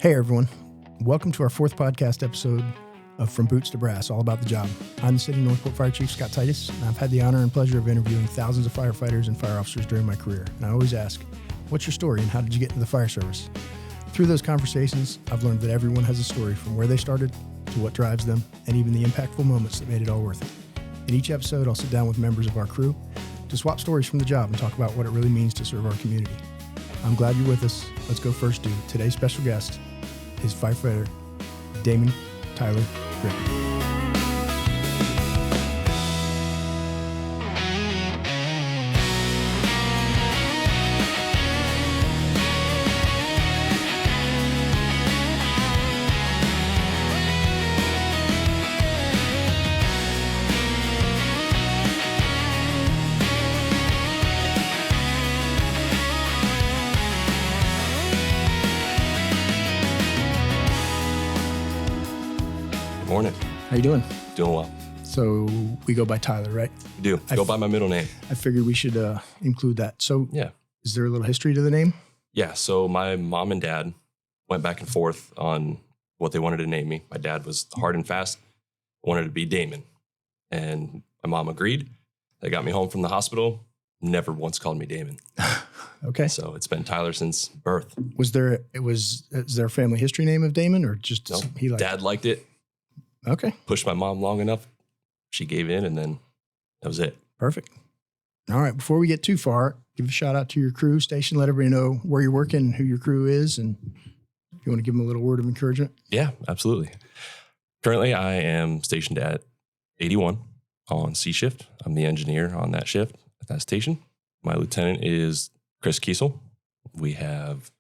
Hey everyone, welcome to our fourth podcast episode of From Boots to Brass, all about the job. I'm the City of Northport Fire Chief Scott Titus, and I've had the honor and pleasure of interviewing thousands of firefighters and fire officers during my career. And I always ask, what's your story and how did you get into the fire service? Through those conversations, I've learned that everyone has a story from where they started to what drives them, and even the impactful moments that made it all worth it. In each episode, I'll sit down with members of our crew to swap stories from the job and talk about what it really means to serve our community. I'm glad you're with us. Let's go first to today's special guest is firefighter Engineer Tyler Griffith. Morning. How you doing? Doing well. So we go by Tyler, right? We do. Go by my middle name. I figured we should include that. So Yeah. Is there a little history to the name? Yeah. So my mom and dad went back and forth on what they wanted to name me. My dad was hard and fast, wanted to be Damon. And my mom agreed. They got me home from the hospital. Never once called me Damon. Okay. So it's been Tyler since birth. Is there a family history name of Damon or just No, he liked Dad liked it. Okay. Pushed my mom long enough. She gave in, and then that was it. Perfect. All right. Before we get too far, give a shout out to your crew station. Let everybody know where you're working and who your crew is. And if you want to give them a little word of encouragement. Yeah, absolutely. Currently, I am stationed at 81 on C shift. I'm the engineer on that shift at that station. My lieutenant is Chris Kiesel. We have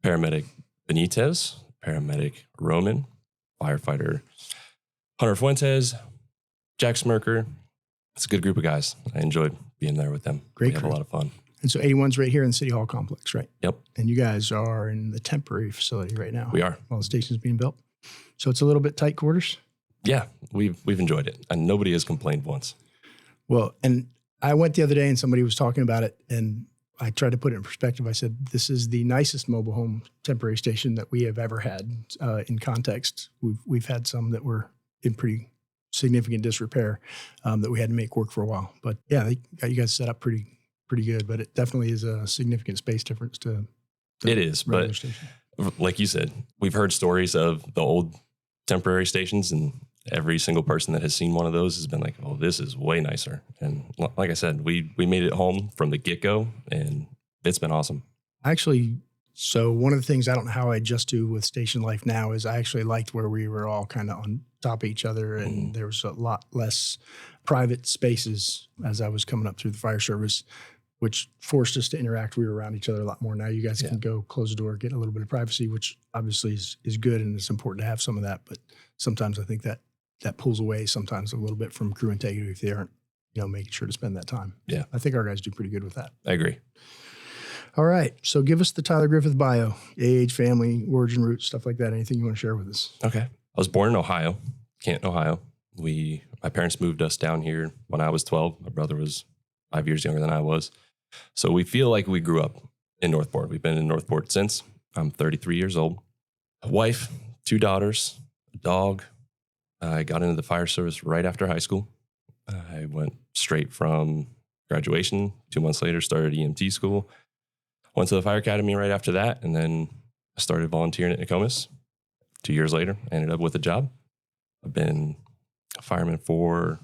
paramedic Benitez, paramedic Roman, firefighter Hunter Fuentes, Jack Smirker. It's a good group of guys. I enjoyed being there with them. Great We had crew. a lot of fun. And so 81's right here in the City Hall complex, right? Yep, And you guys are in the temporary facility right now. we are. While the station's being built. So it's a little bit tight quarters. Yeah, we've enjoyed it, and nobody has complained once. Well, and I went the other day and somebody was talking about it, and I tried to put it in perspective. I said, this is the nicest mobile home temporary station that we have ever had. In context, we've had some that were in pretty significant disrepair that we had to make work for a while. But yeah, they got you guys set up pretty good. But it definitely is a significant space difference to It is, regular but station. like you said, we've heard stories of the old temporary stations, and every single person that has seen one of those has been like, oh, this is way nicer. And like I said, we made it home from the get-go, and it's been awesome. So one of the things I don't know how I adjust to with station life now is I actually liked where we were all kind of on top of each other, and there was a lot less private spaces as I was coming up through the fire service, which forced us to interact. We were around each other a lot more. Now you guys can go close the door, get a little bit of privacy, which obviously is good, and it's important to have some of that. But sometimes I think that pulls away sometimes a little bit from crew integrity if they aren't, making sure to spend that time. Yeah. I think our guys do pretty good with that. I agree. All right. So give us the Tyler Griffith bio, age, family, origin, roots, stuff like that. Anything you want to share with us? Okay. I was born in Ohio, Canton, Ohio. My parents moved us down here when I was 12. My brother was 5 years younger than I was. So we feel like we grew up in Northport. We've been in Northport since. I'm 33 years old. A wife, 2 daughters, a dog. I got into the fire service right after high school. I went straight from graduation. 2 months later, started EMT school. Went to the fire academy right after that, and then I started volunteering at Nokomis. 2 years later, I ended up with a job. I've been a fireman for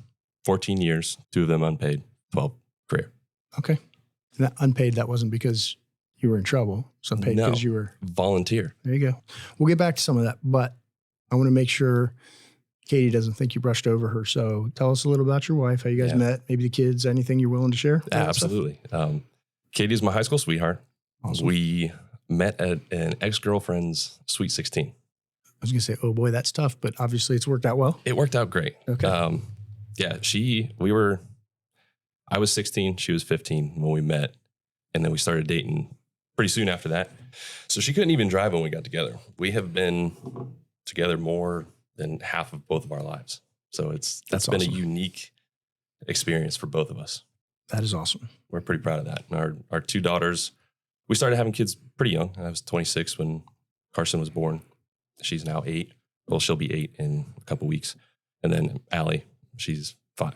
14 years, 2 of them unpaid, 12 career. Okay. And that unpaid, that wasn't because you were in trouble. It's unpaid No. because you were. Volunteer. There you go. We'll get back to some of that, but I want to make sure Katie doesn't think you brushed over her. So tell us a little about your wife, how you guys met, maybe the kids, anything you're willing to share. Absolutely. Katie's my high school sweetheart. Awesome. We met at an ex-girlfriend's Sweet 16. I was going to say, oh boy, that's tough, but obviously it's worked out well. It worked out great. Okay. I was 16, she was 15 when we met, and then we started dating pretty soon after that. So she couldn't even drive when we got together. We have been together more than half of both of our lives. So that's been awesome. a unique experience for both of us. That is awesome. We're pretty proud of that. And our 2 daughters, we started having kids pretty young. I was 26 when Carson was born. She's now 8. Well, she'll be 8 in a couple weeks. And then Allie, she's 5.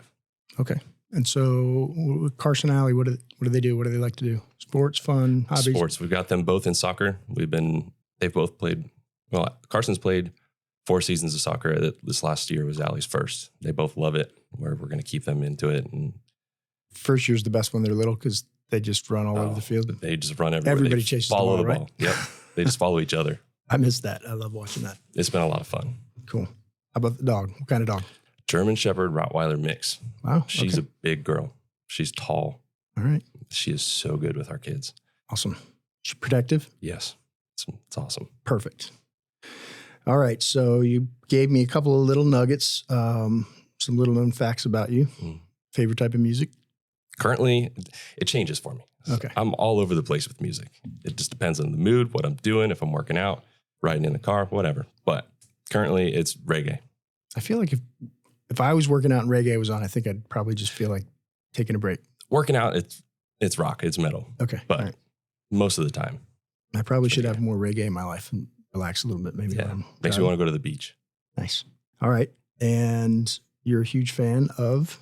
Okay. And so Carson and Allie, what do they do? What do they like to do? Sports, fun, hobbies? Sports. We've got them both in soccer. They've both played. Well, Carson's played 4 seasons of soccer. This last year was Allie's first. They both love it. We're going to keep them into it. And first year's the best when they're little because they just run all over the field. They just run everywhere. Everybody chases follow the ball, the ball. Right? Yep. They just follow each other. I miss that. I love watching that. It's been a lot of fun. Cool. How about the dog? What kind of dog? German Shepherd Rottweiler mix. Wow. She's a big girl. She's tall. All right. She is so good with our kids. Awesome. She's protective? Yes. It's awesome. Perfect. All right. So you gave me a couple of little nuggets, some little known facts about you. Favorite type of music? Currently, it changes for me. Okay. I'm all over the place with music. It just depends on the mood, what I'm doing, if I'm working out, riding in the car, whatever. But currently, it's reggae. I feel like if I was working out and reggae was on, I think I'd probably just feel like taking a break. Working out, it's rock, it's metal. Okay. But most of the time. I probably should have more reggae in my life and relax a little bit. Maybe. Yeah. Makes me want to go to the beach. Nice. All right. And you're a huge fan of?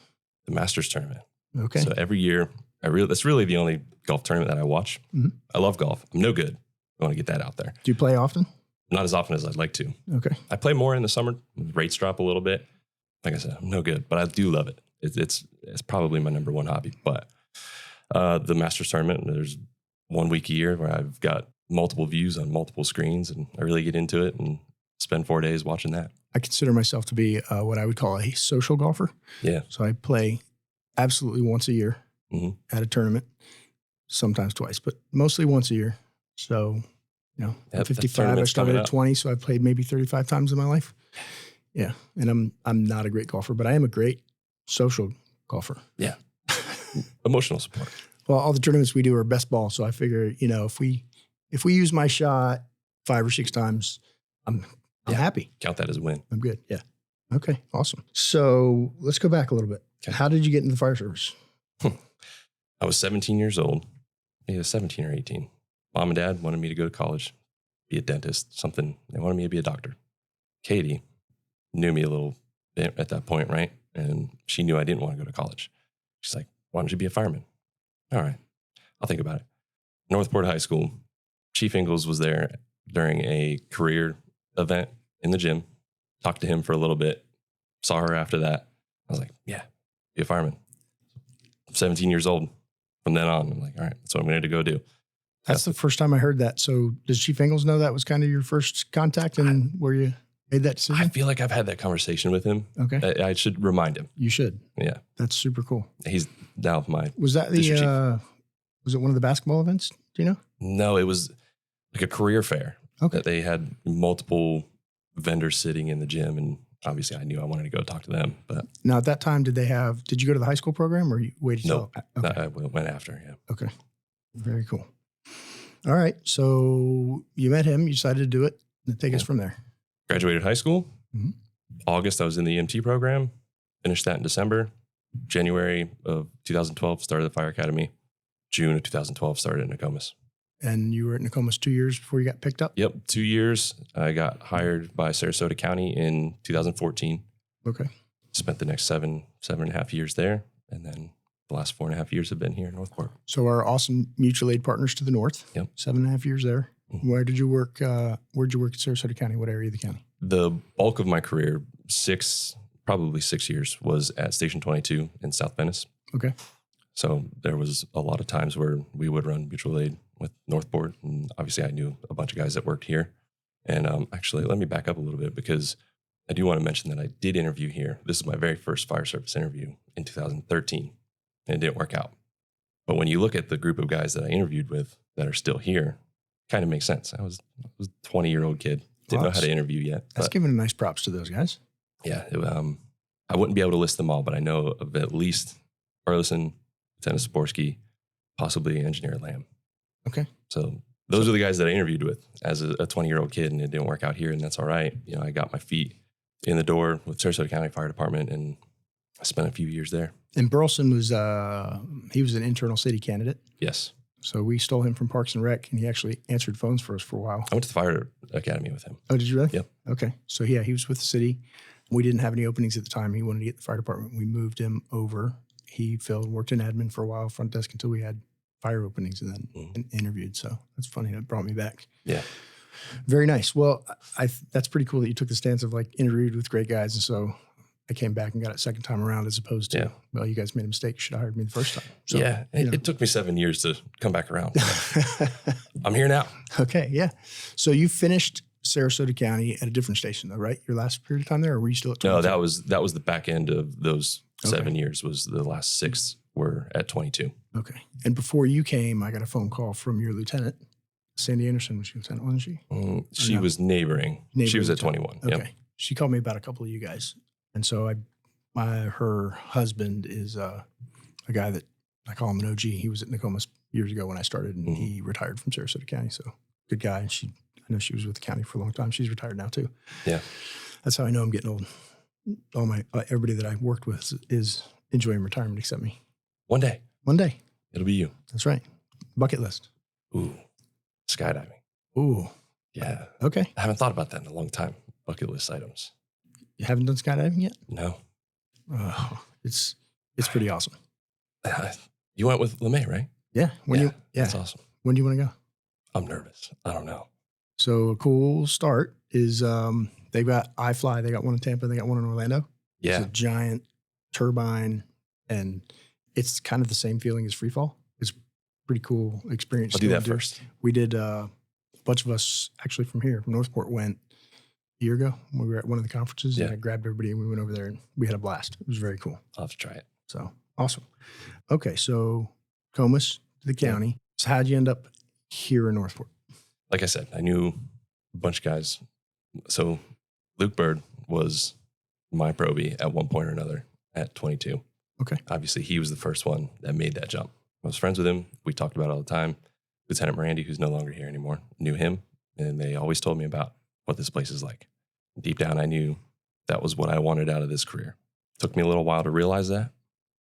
The Masters tournament. Okay. So every year, that's really the only golf tournament that I watch. Mm-hmm. I love golf. I'm no good. I want to get that out there. Do you play often? Not as often as I'd like to. Okay. I play more in the summer. Rates drop a little bit. Like I said, I'm no good, but I do love it. It's probably my number one hobby. But the Masters tournament, there's 1 week a year where I've got multiple views on multiple screens, and I really get into it and spend 4 days watching that. I consider myself to be what I would call a social golfer. Yeah. So I play absolutely once a year at a tournament, sometimes twice, but mostly once a year. So, I'm 55. I started at 20, so I've played maybe 35 times in my life. Yeah, and I'm not a great golfer, but I am a great social golfer. Yeah. Emotional support. Well, all the tournaments we do are best ball, so I figure, if we use my shot 5 or 6 times, I'm happy. Count that as a win. I'm good. Yeah. Okay. Awesome. So let's go back a little bit. Okay. How did you get into the fire service? I was 17 years old. Yeah, 17 or 18. Mom and Dad wanted me to go to college, be a dentist, something. They wanted me to be a doctor. Katie knew me a little bit at that point, right? And she knew I didn't want to go to college. She's like, why don't you be a fireman? All right, I'll think about it. Northport High School, Chief Ingalls was there during a career event in the gym. Talked to him for a little bit. Saw her after that. I was like, yeah, be a fireman. I'm 17 years old. From then on, I'm like, all right, that's what I'm going to go do. That's the first time I heard that. So does Chief Ingalls know that was kind of your first contact and where you made that decision? I feel like I've had that conversation with him. Okay. I should remind him. You should. Yeah. That's super cool. He's now my Was that was it one of the basketball events? Do you know? No, it was like a career fair. Okay. That they had multiple vendors sitting in the gym, and obviously I knew I wanted to go talk to them. But now at that time, did you go to the high school program or you waited? No, I went after. Yeah. Okay. Very cool. All right. So you met him, you decided to do it, and take us from there. Graduated high school. Mm-hmm. August, I was in the EMT program. Finished that in December. January of 2012, started the fire academy. June of 2012, started at Nokomis. And you were at Nokomis 2 years before you got picked up? Yep, 2 years. I got hired by Sarasota County in 2014. Okay. Spent the next seven and a half years there. And then the last 4.5 years have been here in Northport. So our awesome mutual aid partners to the north. Yep. 7.5 years there. Mm-hmm. Where did you work? Where'd you work at Sarasota County? What area of the county? The bulk of my career, probably 6 years, was at Station 22 in South Venice. Okay. So there was a lot of times where we would run mutual aid with Northport. And obviously I knew a bunch of guys that worked here. And actually, let me back up a little bit because I do want to mention that I did interview here. This is my very first fire service interview in 2013, and it didn't work out. But when you look at the group of guys that I interviewed with that are still here, it kind of makes sense. I was a 20-year-old kid. Didn't know how to interview yet. That's giving a nice props to those guys. Yeah. I wouldn't be able to list them all, but I know of at least Arlison, Lieutenant Saborski, possibly Engineer Lamb. Okay. So those are the guys that I interviewed with as a 20-year-old kid, and it didn't work out here, and that's all right. I got my feet in the door with Sarasota County Fire Department, and I spent a few years there. And Burleson was, he was an internal city candidate? Yes. So we stole him from Parks and Rec, and he actually answered phones for us for a while. I went to the fire academy with him. Oh, did you really? Yep. Okay. So yeah, he was with the city. We didn't have any openings at the time. He wanted to get the fire department. We moved him over. He worked in admin for a while, front desk, until we had fire openings, and then interviewed. So that's funny. That brought me back. Yeah. Very nice. Well, that's pretty cool that you took the stance of like interviewed with great guys. And so I came back and got it second time around, as opposed to, well, you guys made a mistake. You should have hired me the first time. So, yeah. It took me 7 years to come back around. I'm here now. Okay. Yeah. So you finished Sarasota County at a different station though, right? Your last period of time there, or were you still at 22? No, that was the back end of those 7 years. Was the last 6 were at 22. Okay. And before you came, I got a phone call from your lieutenant, Sandy Anderson. Was she lieutenant, wasn't she? She was neighboring. She was at 21. Okay. Yep. She called me about a couple of you guys. And so her husband is a guy that I call him an OG. He was at Nokomis years ago when I started, and he retired from Sarasota County. So good guy. And I know she was with the county for a long time. She's retired now too. Yeah. That's how I know I'm getting old. Everybody that I worked with is enjoying retirement except me. One day. It'll be you. That's right. Bucket list. Ooh. Skydiving. Ooh. Yeah. Okay. I haven't thought about that in a long time. Bucket list items. You haven't done skydiving yet? No. It's pretty awesome. You went with LeMay, right? Yeah. That's awesome. When do you want to go? I'm nervous. I don't know. So a cool start is they've got iFly. They got one in Tampa. They got one in Orlando. Yeah. It's a giant turbine, and it's kind of the same feeling as free fall. It's a pretty cool experience. I'll do that first. We did a bunch of us actually from Northport went a year ago when we were at one of the conferences, and I grabbed everybody and we went over there and we had a blast. It was very cool. I'll have to try it. So awesome. Okay. So Comus to the county. So how'd you end up here in Northport? Like I said, I knew a bunch of guys. So Luke Bird was my probie at one point or another at 22. Okay. Obviously, he was the first one that made that jump. I was friends with him. We talked about it all the time. Lieutenant Morandi, who's no longer here anymore, knew him. And they always told me about what this place is like. Deep down, I knew that was what I wanted out of this career. Took me a little while to realize that,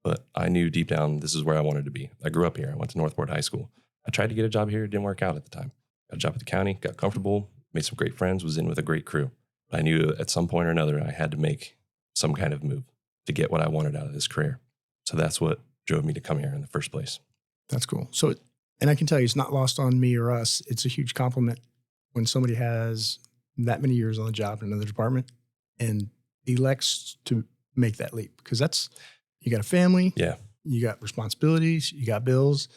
but I knew deep down this is where I wanted to be. I grew up here. I went to Northport High School. I tried to get a job here. It didn't work out at the time. Got a job at the county, got comfortable, made some great friends, was in with a great crew. But I knew at some point or another, I had to make some kind of move to get what I wanted out of this career. So that's what drove me to come here in the first place. That's cool. So, and I can tell you, it's not lost on me or us. It's a huge compliment when somebody has that many years on the job in another department and elects to make that leap, because that's, you got a family, you got responsibilities, you got bills,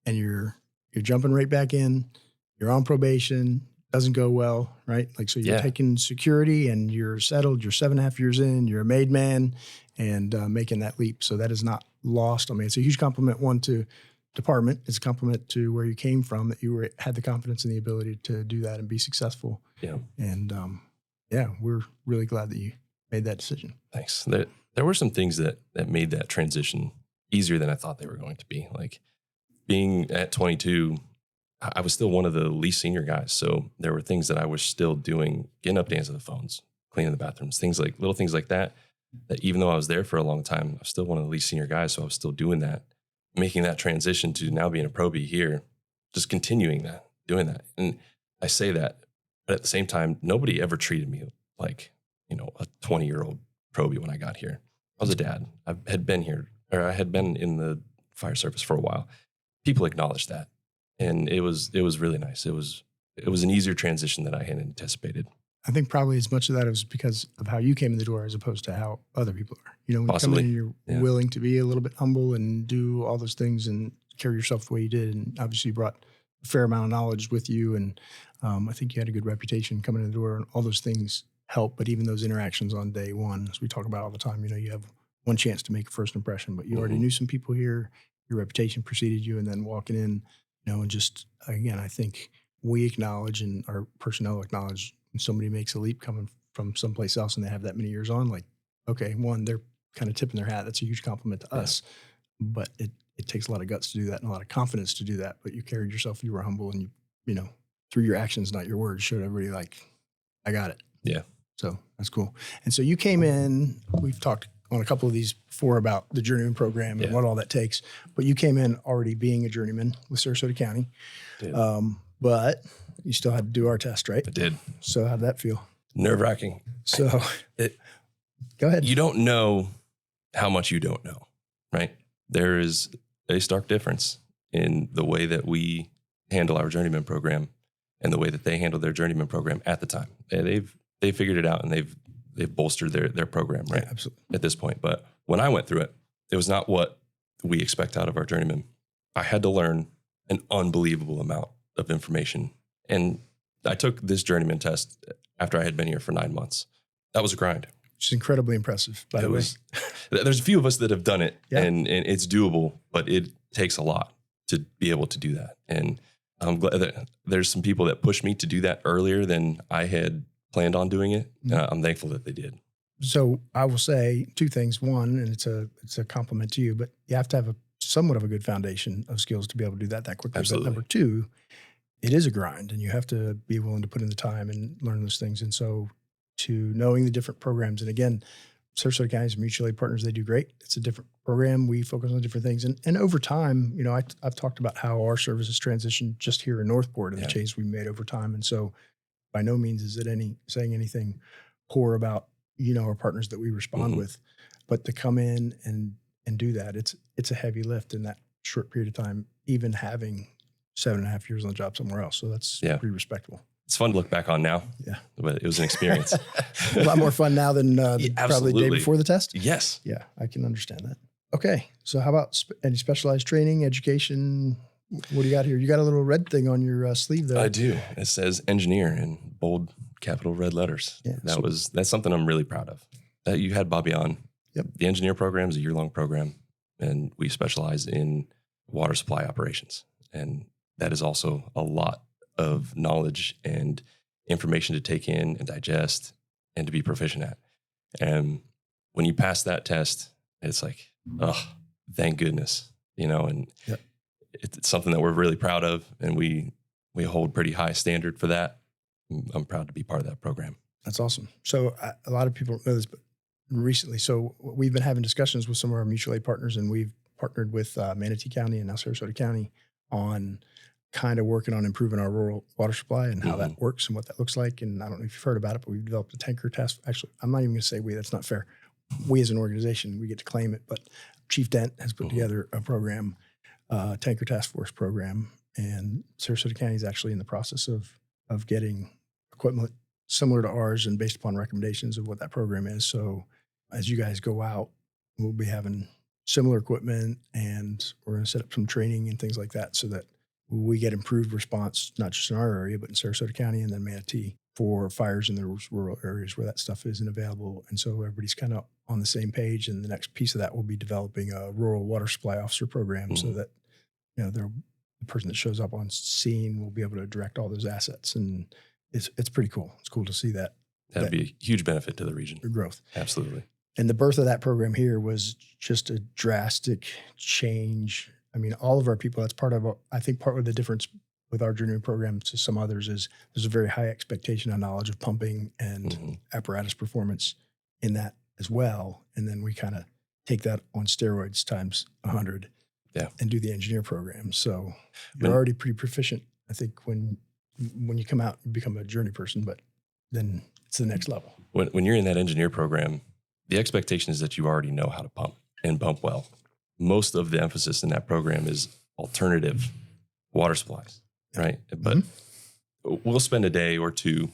and you're jumping right back in. You're on probation, doesn't go well, right? Like, so you're taking security and you're settled. You're 7.5 years in. You're a made man, and making that leap. So that is not lost on me. It's a huge compliment. One, to department. It's a compliment to where you came from, that you had the confidence and the ability to do that and be successful. Yeah. And we're really glad that you made that decision. Thanks. There were some things that made that transition easier than I thought they were going to be. Like being at 22, I was still one of the least senior guys. So there were things that I was still doing, getting up to answer the phones, cleaning the bathrooms, little things like that even though I was there for a long time, I was still one of the least senior guys. So I was still doing that, making that transition to now being a probie here, just continuing that, doing that. And I say that, but at the same time, nobody ever treated me like, a 20-year-old probie when I got here. I was a dad. I had been in the fire service for a while. People acknowledged that. And it was really nice. It was an easier transition than I had anticipated. I think probably as much of that was because of how you came in the door as opposed to how other people are. When Possibly. you come in and you're willing to be a little bit humble and do all those things and carry yourself the way you did. And obviously you brought a fair amount of knowledge with you. And I think you had a good reputation coming in the door, and all those things help. But even those interactions on day one, as we talk about all the time, you have one chance to make a first impression, but you already knew some people here. Your reputation preceded you, and then walking in, and just, again, I think we acknowledge, and our personnel acknowledge, when somebody makes a leap coming from someplace else and they have that many years on, like, okay, one, they're kind of tipping their hat. That's a huge compliment to us, but it takes a lot of guts to do that and a lot of confidence to do that. But you carried yourself, you were humble, and you through your actions, not your words, showed everybody like, I got it. Yeah. So that's cool. And so you came in, we've talked on a couple of these before about the journeyman program and what all that takes. But you came in already being a journeyman with Sarasota County. Did. But you still had to do our test, right? I did. So how'd that feel? Nerve-wracking. So go ahead. You don't know how much you don't know, right? There is a stark difference in the way that we handle our journeyman program and the way that they handle their journeyman program at the time. And they've figured it out, and they've bolstered their program, right? Yeah, absolutely. At this point. But when I went through it, it was not what we expect out of our journeyman. I had to learn an unbelievable amount of information. And I took this journeyman test after I had been here for 9 months. That was a grind. Which is incredibly impressive, by the way. There's a few of us that have done it, and it's doable, but it takes a lot to be able to do that. And I'm glad that there's some people that pushed me to do that earlier than I had planned on doing it. I'm thankful that they did. So I will say two things. One, and it's a compliment to you, but you have to have somewhat of a good foundation of skills to be able to do that quickly. Absolutely. But number two, it is a grind, and you have to be willing to put in the time and learn those things. And so to knowing the different programs, and again, Sarasota County's mutual aid partners, they do great. It's a different program. We focus on different things. And over time, I've talked about how our services transitioned just here in Northport and the changes we made over time. And so by no means is it saying anything poor about, our partners that we respond with, but to come in and do that, it's a heavy lift in that short period of time, even having 7.5 years on the job somewhere else. So that's pretty respectable. It's fun to look back on now, but it was an experience. A lot more fun now than probably the day before the test? Yes. Yeah, I can understand that. Okay, so how about any specialized training, education? What do you got here? You got a little red thing on your sleeve there. I do. It says engineer in bold capital red letters. Yeah, that's something I'm really proud of. That you had Bobby on. Yep. The engineer program is a year-long program, and we specialize in water supply operations. And that is also a lot of knowledge and information to take in and digest and to be proficient at. And when you pass that test, it's like, oh, thank goodness, and it's something that we're really proud of, and we hold pretty high standard for that. I'm proud to be part of that program. That's awesome. So a lot of people don't know this, but recently, so we've been having discussions with some of our mutual aid partners, and we've partnered with Manatee County and now Sarasota County on kind of working on improving our rural water supply and how that works and what that looks like. And I don't know if you've heard about it, but we've developed a tanker task. Actually, I'm not even going to say we, that's not fair. We as an organization, we get to claim it, but Chief Dent has put together a program, tanker task force program. And Sarasota County is actually in the process of getting equipment similar to ours and based upon recommendations of what that program is. So as you guys go out, we'll be having similar equipment, and we're going to set up some training and things like that so that we get improved response, not just in our area, but in Sarasota County and then Manatee for fires in those rural areas where that stuff isn't available. And so everybody's kind of on the same page. And the next piece of that will be developing a rural water supply officer program so that, the person that shows up on scene will be able to direct all those assets. And it's pretty cool. It's cool to see that. That'd be a huge benefit to the region. Growth. Absolutely. And the birth of that program here was just a drastic change. I mean, all of our people, that's part of the difference with our journeyman program to some others is there's a very high expectation on knowledge of pumping and apparatus performance in that as well. And then we kind of take that on steroids times 100 and do the engineer program. So you're already pretty proficient, I think, when you come out and become a journey person, but then it's the next level. When you're in that engineer program, the expectation is that you already know how to pump and pump well. Most of the emphasis in that program is alternative water supplies, right? But we'll spend a day or two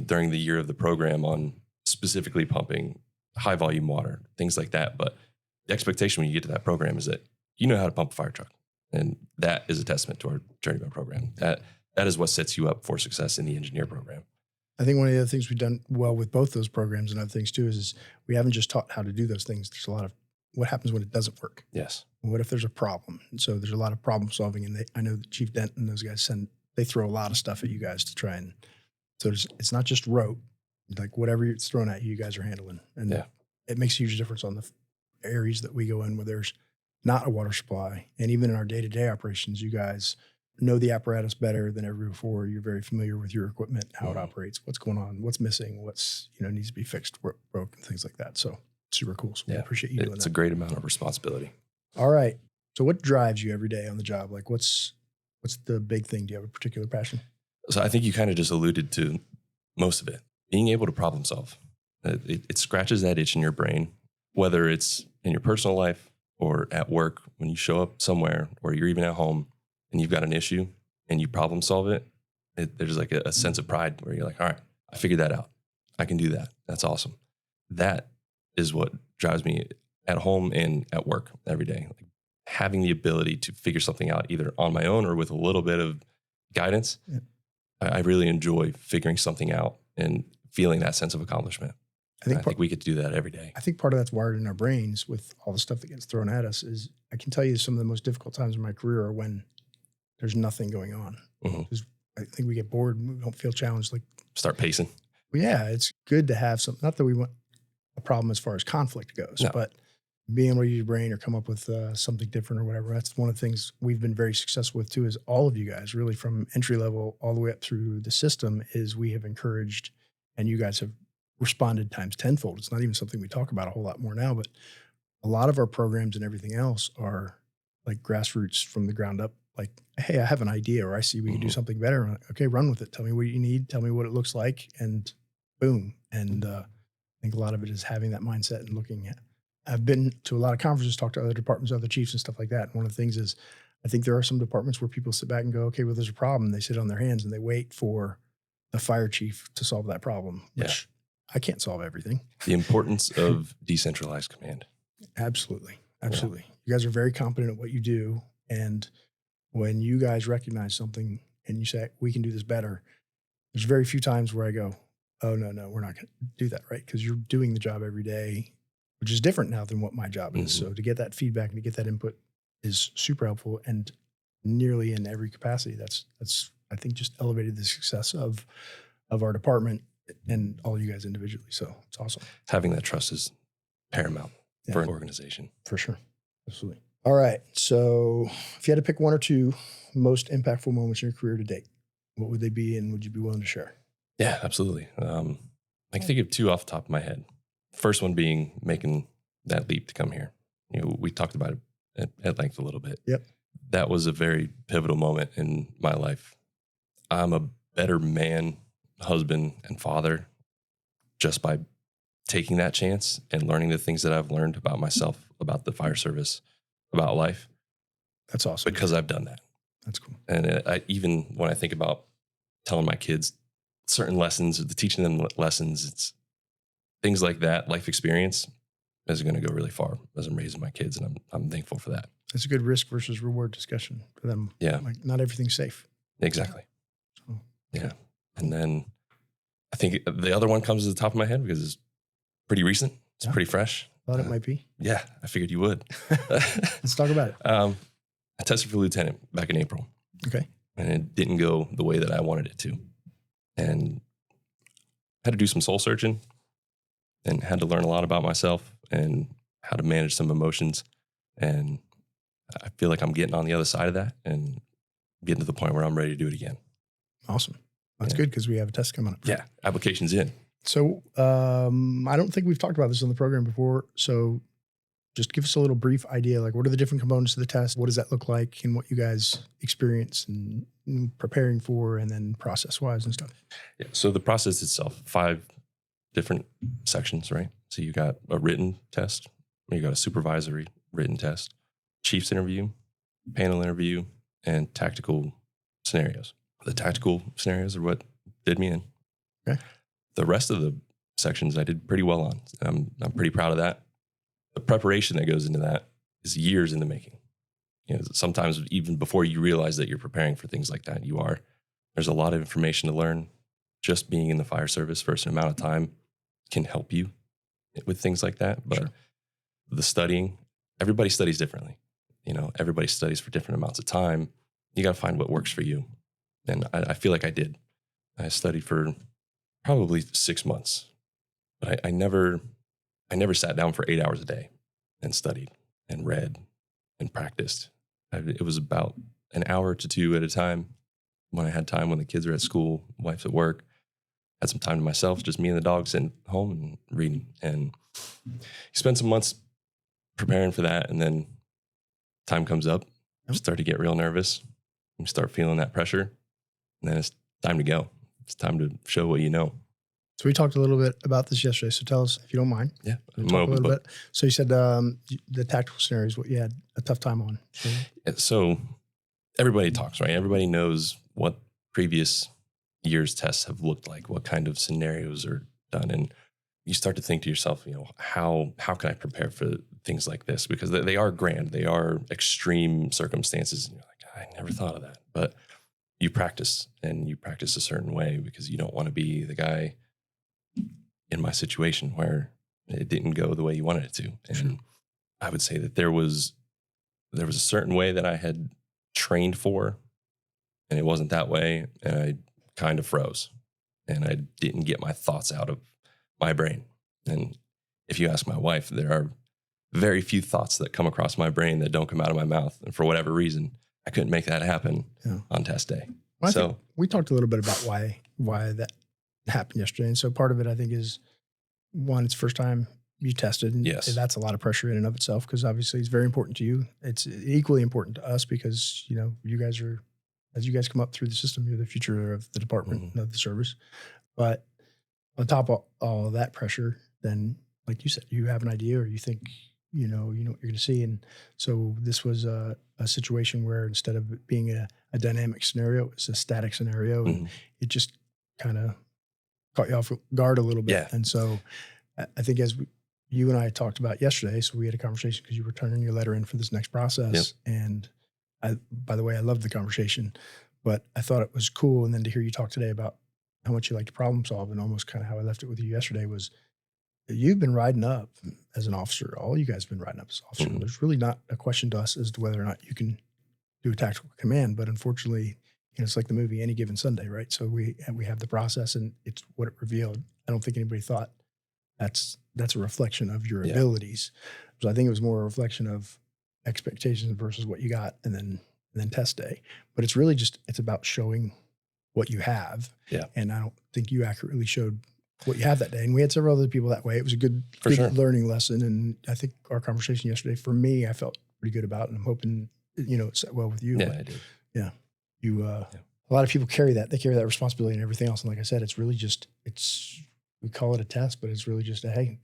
during the year of the program on specifically pumping high volume water, things like that. But the expectation when you get to that program is that you know how to pump a fire truck. And that is a testament to our journeyman program. That is what sets you up for success in the engineer program. I think one of the other things we've done well with both those programs and other things too is we haven't just taught how to do those things. There's a lot of what happens when it doesn't work. Yes. What if there's a problem? And so there's a lot of problem solving. And I know that Chief Dent and those guys they throw a lot of stuff at you guys to try and, so it's not just rote, like whatever it's thrown at you, you guys are handling. And it makes a huge difference on the areas that we go in where there's not a water supply. And even in our day-to-day operations, you guys know the apparatus better than ever before. You're very familiar with your equipment, how it operates, what's going on, what's missing, what's, needs to be fixed, broken, things like that. So super cool. So I appreciate you doing that. It's a great amount of responsibility. All right. So what drives you every day on the job? Like what's the big thing? Do you have a particular passion? So I think you kind of just alluded to most of it. Being able to problem solve. It scratches that itch in your brain, whether it's in your personal life or at work. When you show up somewhere or you're even at home and you've got an issue and you problem solve it, there's like a sense of pride where you're like, all right, I figured that out. I can do that. That's awesome. That is what drives me at home and at work every day. Like having the ability to figure something out either on my own or with a little bit of guidance. Yeah. I really enjoy figuring something out and feeling that sense of accomplishment. I think we get to do that every day. I think part of that's wired in our brains with all the stuff that gets thrown at us is I can tell you some of the most difficult times in my career are when there's nothing going on. Mm-hmm. I think we get bored and we don't feel challenged. Like start pacing. Well, yeah, it's good to have something. Not that we want a problem as far as conflict goes, but being able to use your brain or come up with something different or whatever. That's one of the things we've been very successful with too, is all of you guys really from entry level all the way up through the system is we have encouraged and you guys have responded times tenfold. It's not even something we talk about a whole lot more now, but a lot of our programs and everything else are like grassroots from the ground up. Like, hey, I have an idea or I see we can do something better. Okay, run with it. Tell me what you need. Tell me what it looks like and boom. And I think a lot of it is having that mindset and looking at. I've been to a lot of conferences, talked to other departments, other chiefs and stuff like that. And one of the things is I think there are some departments where people sit back and go, okay, well, there's a problem. They sit on their hands and they wait for the fire chief to solve that problem, which I can't solve everything. The importance of decentralized command. Absolutely. Absolutely. Yeah. You guys are very competent at what you do. And when you guys recognize something and you say, we can do this better, there's very few times where I go, oh, no, we're not going to do that, right? Because you're doing the job every day, which is different now than what my job is. So to get that feedback and to get that input is super helpful. And nearly in every capacity, that's I think just elevated the success of our department and all you guys individually. So it's awesome. Having that trust is paramount for an organization. For sure. Absolutely. All right. So if you had to pick one or two most impactful moments in your career to date, what would they be and would you be willing to share? Yeah, absolutely. I can think of two off the top of my head. First one being making that leap to come here. You know, we talked about it at length a little bit. Yep. That was a very pivotal moment in my life. I'm a better man, husband, and father just by taking that chance and learning the things that I've learned about myself, about the fire service, about life. That's awesome. Because I've done that. That's cool. And even when I think about telling my kids certain lessons, teaching them lessons, it's things like that, life experience is going to go really far as I'm raising my kids. And I'm thankful for that. It's a good risk versus reward discussion for them. Yeah. Like not everything's safe. Exactly. So, yeah. And then I think the other one comes to the top of my head because it's pretty recent. It's pretty fresh. Thought it might be. Yeah. I figured you would. Let's talk about it. I tested for lieutenant back in April. Okay. And it didn't go the way that I wanted it to. And had to do some soul searching and had to learn a lot about myself and how to manage some emotions. And I feel like I'm getting on the other side of that and getting to the point where I'm ready to do it again. Awesome. That's good because we have a test coming up. Yeah. Application's in. So I don't think we've talked about this on the program before. So just give us a little brief idea, like what are the different components of the test? What does that look like and what you guys experience and preparing for and then process-wise and stuff? Yeah. So the process itself, 5 different sections, right? So you got a written test, you got a supervisory written test, chief's interview, panel interview, and tactical scenarios. The tactical scenarios are what did me in. Okay. The rest of the sections I did pretty well on. I'm pretty proud of that. The preparation that goes into that is years in the making. You know, sometimes even before you realize that you're preparing for things like that, there's a lot of information to learn. Just being in the fire service for a certain amount of time can help you with things like that. But the studying, everybody studies differently. You know, everybody studies for different amounts of time. You got to find what works for you. And I feel like I did. I studied for probably 6 months, but I never sat down for 8 hours a day and studied and read and practiced. It was about an hour to 2 at a time when I had time, when the kids are at school, wife's at work, had some time to myself, just me and the dog sitting home and reading. And you spend some months preparing for that, and then time comes up, you start to get real nervous, you start feeling that pressure, and then it's time to go. It's time to show what you know. So we talked a little bit about this yesterday. So tell us, if you don't mind. Yeah, Talk a little bit. So you said the tactical scenarios, what you had a tough time on. So everybody talks, right? Everybody knows what previous year's tests have looked like, what kind of scenarios are done. And you start to think to yourself, how can I prepare for things like this? Because they are grand. They are extreme circumstances. And you're like, I never thought of that. But you practice, and you practice a certain way because you don't want to be the guy in my situation where it didn't go the way you wanted it to. And I would say that there was a certain way that I had trained for, and it wasn't that way. And I kind of froze, and I didn't get my thoughts out of my brain. And if you ask my wife, there are very few thoughts that come across my brain that don't come out of my mouth. And for whatever reason, I couldn't make that happen on test day. Well, so we talked a little bit about why that happened yesterday. And so part of it, I think, is one, it's first time you tested. And yes, that's a lot of pressure in and of itself, because obviously it's very important to you. It's equally important to us because, you guys are, as you guys come up through the system, you're the future of the department, of the service. But on top of all of that pressure, then, like you said, you have an idea, or you think, you know what you're going to see. And so this was a situation where instead of it being a dynamic scenario, it was a static scenario. And it just kind of caught you off guard a little bit. Yeah. And so I think as you and I talked about yesterday, so we had a conversation because you were turning your letter in for this next process. Yep. And by the way, I loved the conversation, but I thought it was cool. And then to hear you talk today about how much you like to problem solve, and almost kind of how I left it with you yesterday was, you've been riding up as an officer. All you guys have been riding up as an officer. There's really not a question to us as to whether or not you can do a tactical command. But unfortunately, it's like the movie Any Given Sunday, right? So we have the process, and it's what it revealed. I don't think anybody thought that's a reflection of your abilities. So I think it was more a reflection of expectations versus what you got, and then test day. But it's really it's about showing what you have. Yeah. And I don't think you accurately showed what you have that day. And we had several other people that way. It was a good learning lesson. And I think our conversation yesterday, for me, I felt pretty good about it. And I'm hoping, it set well with you. Yeah, I did. Yeah. A lot of people carry that. They carry that responsibility and everything else. And like I said, it's really we call it a test, but it's really just hey,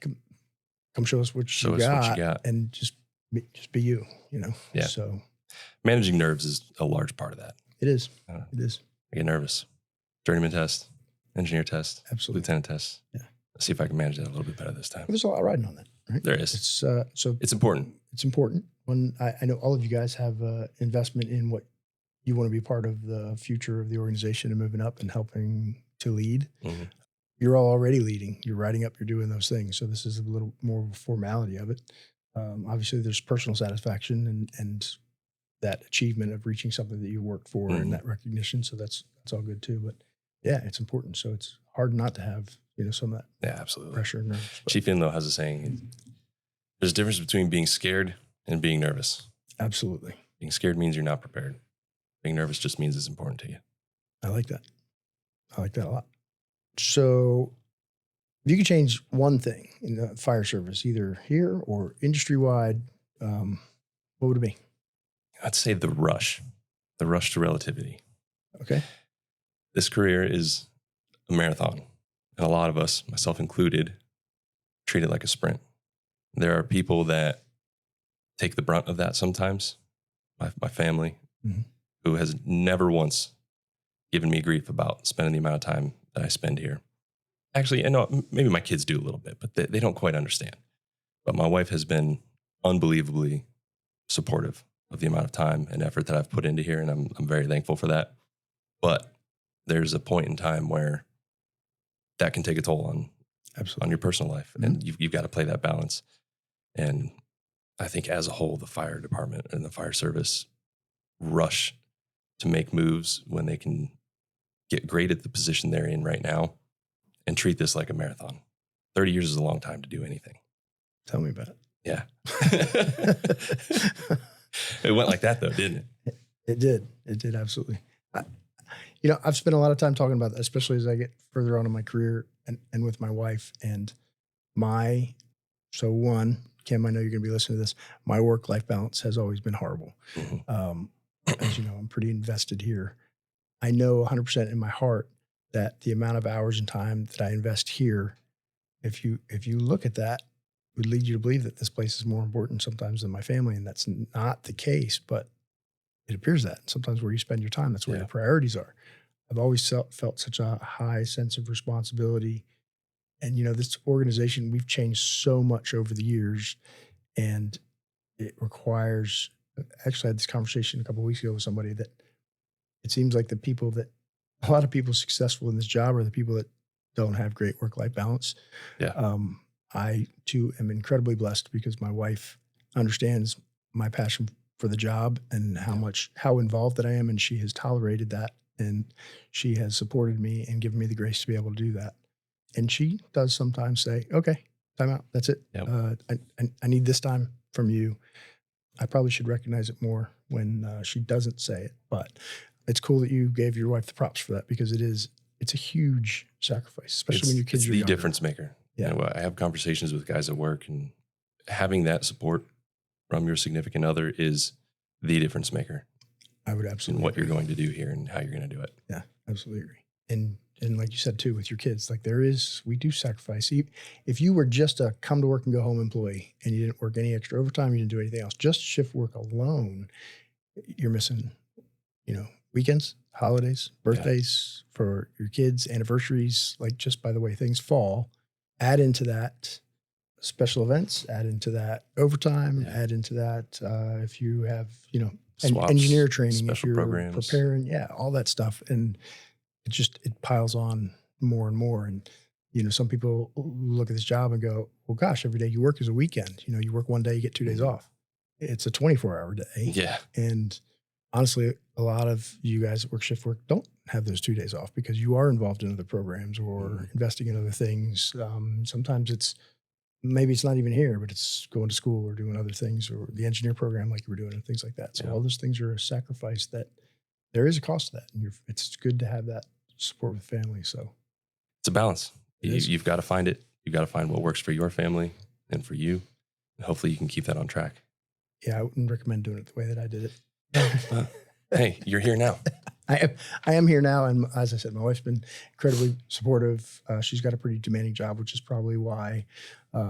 come show us what you got. And just be you, Yeah. So managing nerves is a large part of that. It is. It is. I get nervous. Journeyman test, engineer test, absolutely, lieutenant test. Yeah. Let's see if I can manage that a little bit better this time. Well, there's a lot riding on that, right? There is. It's important. It's important. When I know all of you guys have investment in what you want to be part of the future of the organization and moving up and helping to lead. Mm-hmm. You're all already leading. You're riding up. You're doing those things. So this is a little more of a formality of it. Obviously, there's personal satisfaction and that achievement of reaching something that you worked for, and that recognition. So that's all good too. But yeah, it's important. So it's hard not to have some of that absolutely pressure and nerves. Chief In, though, has a saying: there's a difference between being scared and being nervous. Absolutely. Being scared means you're not prepared. Being nervous just means it's important to you. I like that. I like that a lot. So if you could change one thing in the fire service, either here or industry-wide, what would it be? I'd say the rush to relativity. Okay. This career is a marathon, and a lot of us, myself included, treat it like a sprint. There are people that take the brunt of that sometimes, my family, who has never once given me grief about spending the amount of time that I spend here. Actually, I know maybe my kids do a little bit, but they don't quite understand. But my wife has been unbelievably supportive of the amount of time and effort that I've put into here, and I'm very thankful for that. But there's a point in time where that can take a toll on your personal life, and you've got to play that balance. And I think as a whole, the fire department and the fire service rush to make moves when they can get great at the position they're in right now and treat this like a marathon. 30 years is a long time to do anything. Tell me about it. Yeah. It went like that, though, didn't it? It did. It did, absolutely. I've spent a lot of time talking about that, especially as I get further on in my career and with my wife. And my So one, Kim, I know you're going to be listening to this. My work-life balance has always been horrible. As you know, I'm pretty invested here. I know 100% in my heart that the amount of hours and time that I invest here, if you look at that, would lead you to believe that this place is more important sometimes than my family, and that's not the case. But it appears that sometimes where you spend your time, that's where your priorities are. I've always felt such a high sense of responsibility. And, this organization, we've changed so much over the years, and it requires, actually I had this conversation a couple of weeks ago with somebody that it seems like a lot of people successful in this job are the people that don't have great work-life balance. Yeah. I too am incredibly blessed because my wife understands my passion for the job and how involved that I am. And she has tolerated that, and she has supported me and given me the grace to be able to do that. And she does sometimes say, okay, time out. That's it. Yep. I need this time from you. I probably should recognize it more when she doesn't say it, but it's cool that you gave your wife the props for that, because it's a huge sacrifice, especially when your kids are the younger. Difference maker. Yeah. I have conversations with guys at work, and having that support from your significant other is the difference maker. I would absolutely in what agree. you're going to do here and how you're going to do it. Yeah, absolutely agree. And like you said too, with your kids, like we do sacrifice. If you were just a come to work and go home employee and you didn't work any extra overtime, you didn't do anything else, just shift work alone, you're missing, weekends, holidays, birthdays for your kids, anniversaries, like just by the way things fall. Add into that special events, add into that overtime, add into that if you have, Swaps, engineer training, if you're programs. preparing, all that stuff. And it piles on more and more. And, some people look at this job and go, well, gosh, every day you work is a weekend. You work one day, you get 2 days off. It's a 24-hour day. Yeah. And honestly, a lot of you guys that work shift work don't have those 2 days off because you are involved in other programs or investing in other things. Sometimes maybe it's not even here, but it's going to school or doing other things, or the engineer program like you were doing and things like that. So all those things are a sacrifice that there is a cost to that. And it's good to have that support with family. So it's a balance. You've got to find it. You've got to find what works for your family and for you. And hopefully you can keep that on track. Yeah, I wouldn't recommend doing it the way that I did it. Hey, you're here now. I am here now. And as I said, my wife's been incredibly supportive. She's got a pretty demanding job, which is probably why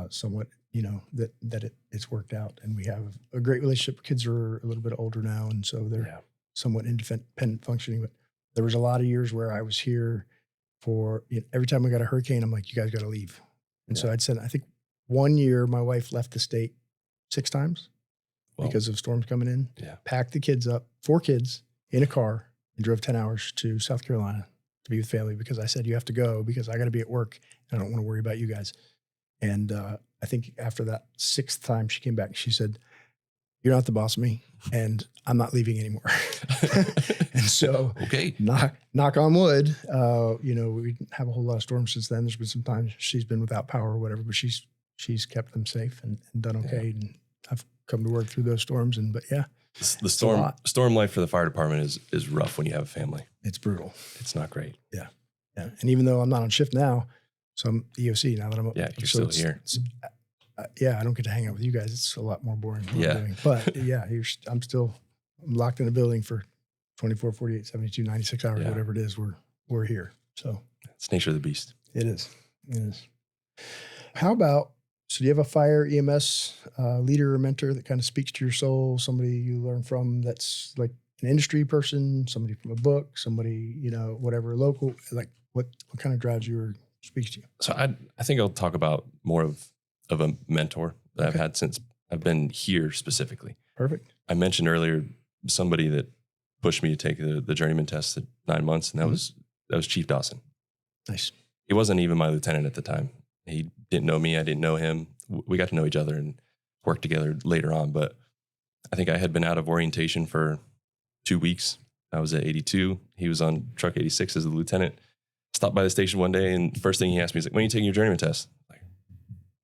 somewhat, it's worked out. And we have a great relationship. Kids are a little bit older now, and so they're somewhat independent functioning. But there was a lot of years where I was here for, every time we got a hurricane, I'm like, you guys got to leave. And so I'd said, I think one year my wife left the state 6 times because of storms coming in. Yeah. Packed the kids up, 4 kids in a car, and drove 10 hours to South Carolina to be with family, because I said, you have to go because I got to be at work and I don't want to worry about you guys. And I think after that 6th time she came back, she said, you're not the boss of me and I'm not leaving anymore. And so knock on wood, we didn't have a whole lot of storms since then. There's been some times she's been without power or whatever, but she's kept them safe and done okay. Yeah. And I've come to work through those storms. The storm life for the fire department is rough when you have a family. It's brutal. It's not great. Yeah. Yeah. And even though I'm not on shift now, so I'm EOC now that I'm up. Yeah, you're still here. I don't get to hang out with you guys. It's a lot more boring. I'm doing. But I'm locked in a building for 24, 48, 72, 96 hours, whatever it is. We're here. So it's nature of the beast. It is. How about, so do you have a fire EMS leader or mentor that kind of speaks to your soul? Somebody you learn from that's like an industry person, somebody from a book, somebody, whatever, local, like what kind of drives you or speaks to you? So I think I'll talk about more of a mentor that I've had since I've been here specifically. Perfect. I mentioned earlier somebody that pushed me to take the journeyman test at 9 months, and that was Chief Dawson. Nice. He wasn't even my lieutenant at the time. He didn't know me. I didn't know him. We got to know each other and worked together later on. But I think I had been out of orientation for 2 weeks. I was at 82. He was on truck 86 as a lieutenant. Stopped by the station one day, and first thing he asked me is like, when are you taking your journeyman test? Like,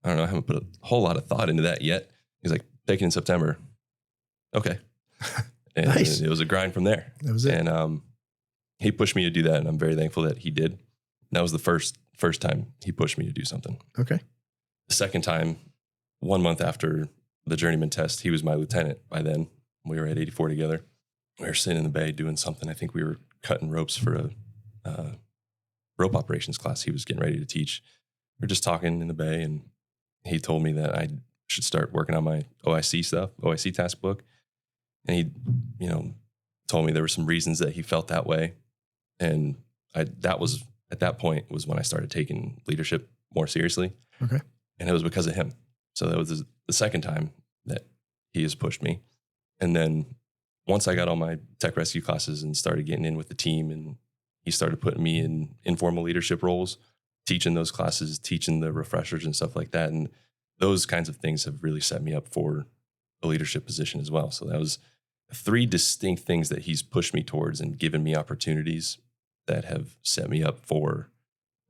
I don't know. I haven't put a whole lot of thought into that yet. He's like, take it in September. Okay. And nice. It was a grind from there. That was it. And he pushed me to do that, and I'm very thankful that he did. That was the first time he pushed me to do something. Okay. The second time, 1 month after the journeyman test, he was my lieutenant by then. We were at 84 together. We were sitting in the bay doing something. I think we were cutting ropes for a rope operations class he was getting ready to teach. We were just talking in the bay, and he told me that I should start working on my OIC task book. And he, told me there were some reasons that he felt that way. And that was, at that point, was when I started taking leadership more seriously. Okay. And it was because of him. So that was the second time that he has pushed me. And then once I got all my tech rescue classes and started getting in with the team, and he started putting me in informal leadership roles, teaching those classes, teaching the refreshers and stuff like that. And those kinds of things have really set me up for a leadership position as well. So that was 3 distinct things that he's pushed me towards and given me opportunities that have set me up for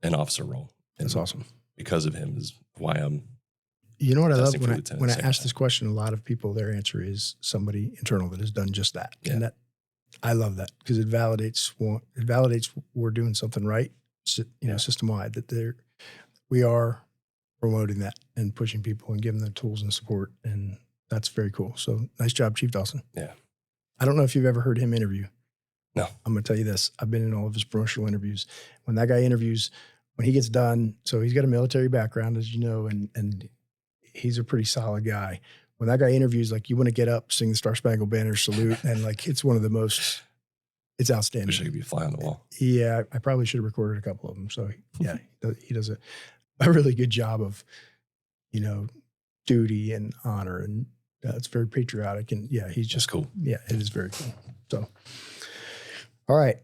an officer role. And that's awesome. Because of him is why I'm. You know what I love when I ask this question, a lot of people, their answer is somebody internal that has done just that. Yeah. And I love that because it validates we're doing something right, system wide, that we are promoting that and pushing people and giving them tools and support. And that's very cool. So nice job, Chief Dawson. Yeah. I don't know if you've ever heard him interview. No. I'm going to tell you this. I've been in all of his promotional interviews. When that guy interviews, when he gets done, so he's got a military background, as you know, and he's a pretty solid guy. When that guy interviews, like, you want to get up, sing the Star Spangled Banner salute, and like, it's one of the most, it's outstanding. Wish I could be a fly on the wall. Yeah, I probably should have recorded a couple of them. So yeah, he does a really good job of, duty and honor, and it's very patriotic. And yeah, he's just cool. Yeah, it is very cool. So, all right,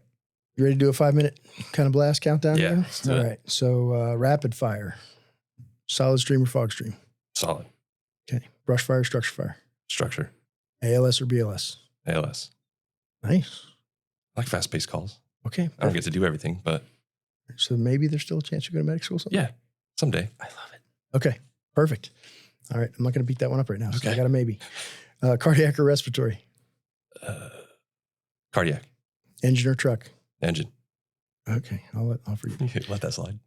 you ready to do a 5-minute kind of blast countdown? Yeah. All right. So rapid fire, solid stream or fog stream? Solid. Okay. Brush fire, structure fire? Structure. ALS or BLS? ALS. Nice. I like fast-paced calls. Okay. Perfect. I don't get to do everything, but. So maybe there's still a chance you go to medic school someday? Yeah, someday. I love it. Okay. Perfect. All right. I'm not going to beat that one up right now. So Okay. I got a maybe. Cardiac or respiratory? Cardiac. Engine or truck? Engine. Okay. I'll offer you. Let that slide.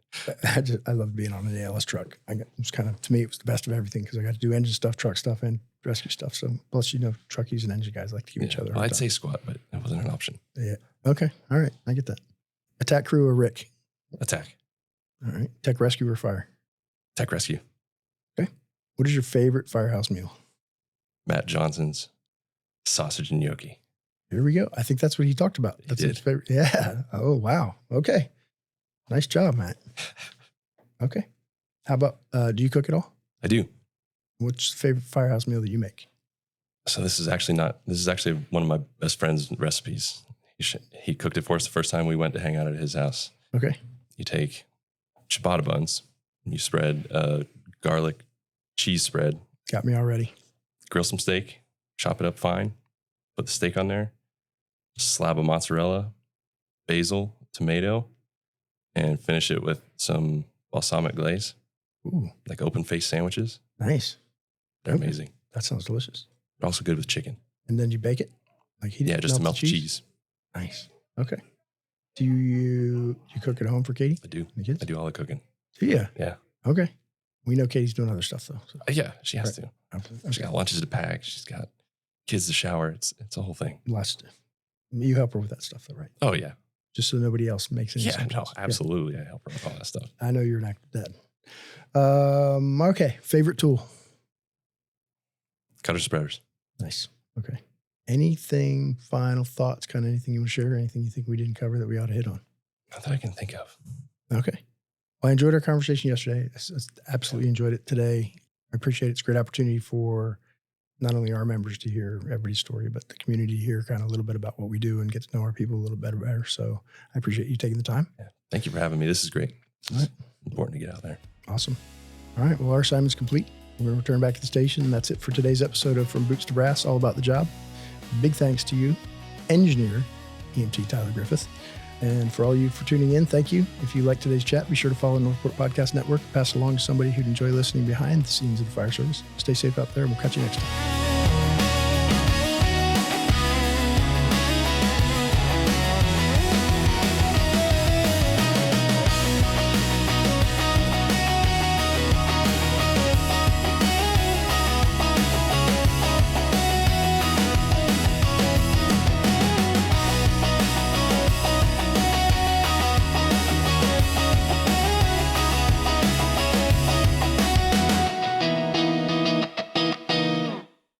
I love being on an ALS truck. To me, it was the best of everything because I got to do engine stuff, truck stuff, and rescue stuff. So plus, truckies and engine guys like to keep each other. Well, I'd say squat, but it wasn't an option. Yeah. Okay. All right. I get that. Attack crew or Rick? Attack. All right. Tech rescue or fire? Tech rescue. Okay. What is your favorite firehouse meal? Matt Johnson's sausage and gnocchi. Here we go. I think that's what he talked about. That's his favorite. Yeah. Oh, wow. Okay. Nice job, Matt. Okay. How about, do you cook at all? I do. What's the favorite firehouse meal that you make? So this is actually one of my best friend's recipes. He cooked it for us the first time we went to hang out at his house. Okay. You take ciabatta buns and you spread garlic cheese spread. Got me already. Grill some steak, chop it up fine, put the steak on there, slab of mozzarella, basil, tomato, and finish it with some balsamic glaze. Ooh. Like open face sandwiches. Nice. They're amazing. That sounds delicious. They're also good with chicken. And then you bake it? Like he just to melt the cheese. Nice. Okay. Do you cook at home for Katie? I do. The kids? I do all the cooking. Yeah. Yeah. Okay. We know Katie's doing other stuff though. So. Yeah, she has to. Okay. She's got lunches to pack. She's got kids to shower. It's a whole thing. Lots to do. You help her with that stuff though, right? Oh yeah. Just so nobody else makes any sense. No, absolutely. Yeah. I help her with all that stuff. I know you're an active dad. Okay. Favorite tool? Cutter spreaders. Nice. Okay. Anything, final thoughts, kind of anything you want to share? Anything you think we didn't cover that we ought to hit on? Not that I can think of. Okay. Well, I enjoyed our conversation yesterday. I absolutely enjoyed it today. I appreciate it. It's a great opportunity for not only our members to hear everybody's story, but the community to hear kind of a little bit about what we do and get to know our people a little better. So I appreciate you taking the time. Yeah. Thank you for having me. This is great. It's important to get out there. Awesome. All right. Well, our assignment's complete. We're going to return back to the station. And that's it for today's episode of From Boots to Brass, all about the job. Big thanks to you, Engineer EMT Tyler Griffith. And for all you for tuning in, thank you. If you like today's chat, be sure to follow Northport Podcast Network. Pass it along to somebody who'd enjoy listening behind the scenes of the fire service. Stay safe out there, and we'll catch you next time.